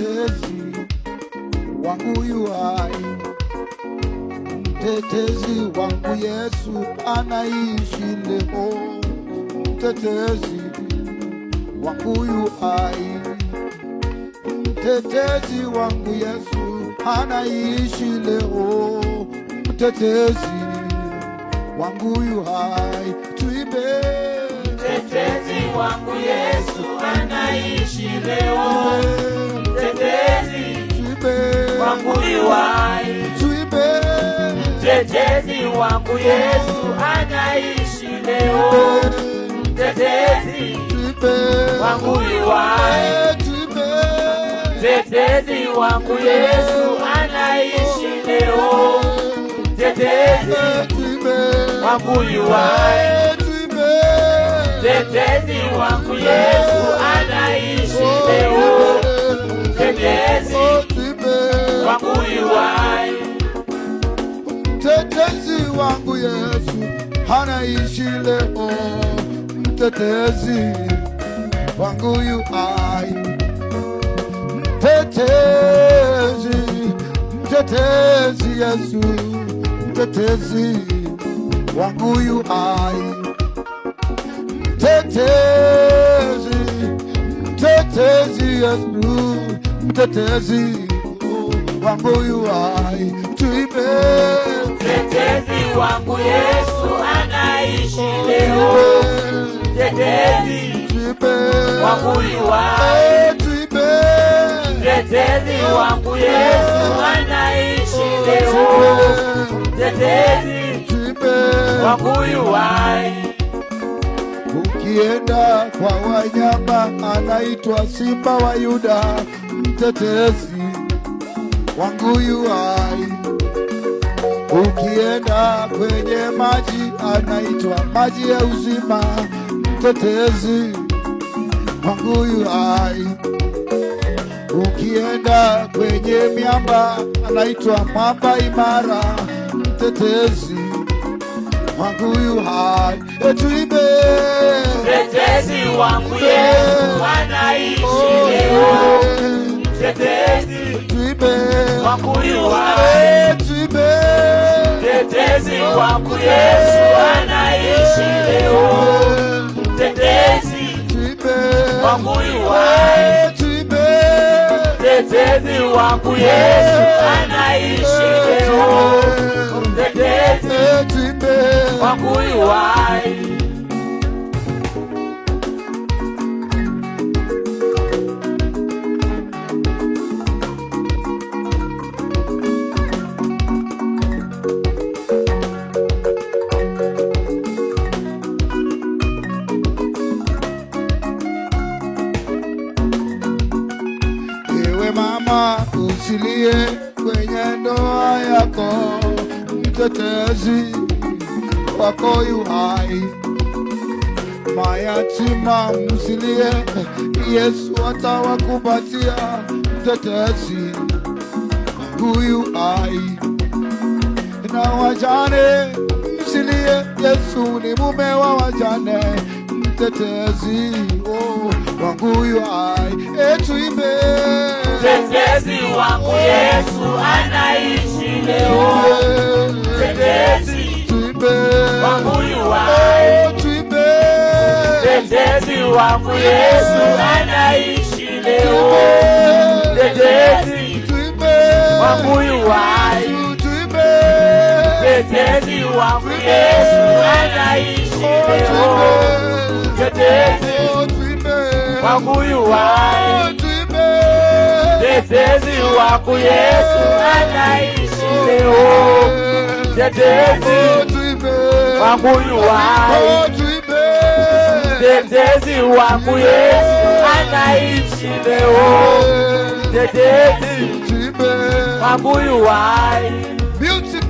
mtetezi wangu yu hai, mtetezi wangu Yesu anaishi leo, mtetezi wangu yu hai, mtetezi wangu Yesu anaishi leo, mtetezi wangu yu hai. Tuimbe, mtetezi wangu Yesu anaishi leo, mtetezi wangu yu hai, mtetezi wangu Yesu anaishi leo, mtetezi wangu yu hai, mtetezi wangu Yesu anaishi leo, mtetezi wangu yu hai, mtetezi wangu Yesu anaishi leo, mtetezi wangu yu hai, mtetezi wangu Yesu anaishi leo, mtetezi wangu yu hai, mtetezi, mtetezi Yesu, mtetezi wangu yu hai, mtetezi, mtetezi Yesu, mtetezi wangu yu hai. Tuimbe, mtetezi wangu Yesu anaishi leo, mtetezi wangu yu hai, mtetezi wangu Yesu anaishi leo, mtetezi wangu yu hai. Ukienda kwa wanyama anaitwa Simba wa Yuda, mtetezi wangu yu hai. Ukienda kwenye maji anaitwa maji ya uzima, mtetezi wangu yu hai. Ukienda kwenye miamba anaitwa mwamba imara, mtetezi wangu yu hai. Tuimbe, mtetezi wangu Yesu anaishi leo, mtetezi wangu yu hai, mtetezi wangu Yesu anaishi leo, mtetezi wangu yu hai, mtetezi wangu Yesu anaishi leo, mtetezi wangu yu hai. Ewe mama, usilie kwenye ndoa yako, mtetezi wako yu hai. Mayatima msilie, Yesu atawakumbatia, mtetezi wangu yu hai. Na wajane msilie, Yesu ni mume wa wajane, mtetezi wangu yu hai. Tuimbe, mtetezi wangu Yesu anaishi leo, mtetezi wangu yu hai, mtetezi wangu Yesu anaishi leo, mtetezi wangu yu hai, mtetezi wangu Yesu anaishi leo, mtetezi wangu yu hai, mtetezi wangu Yesu anaishi leo, mtetezi wangu yu hai, mtetezi wangu Yesu anaishi leo, mtetezi wangu yu hai. Music.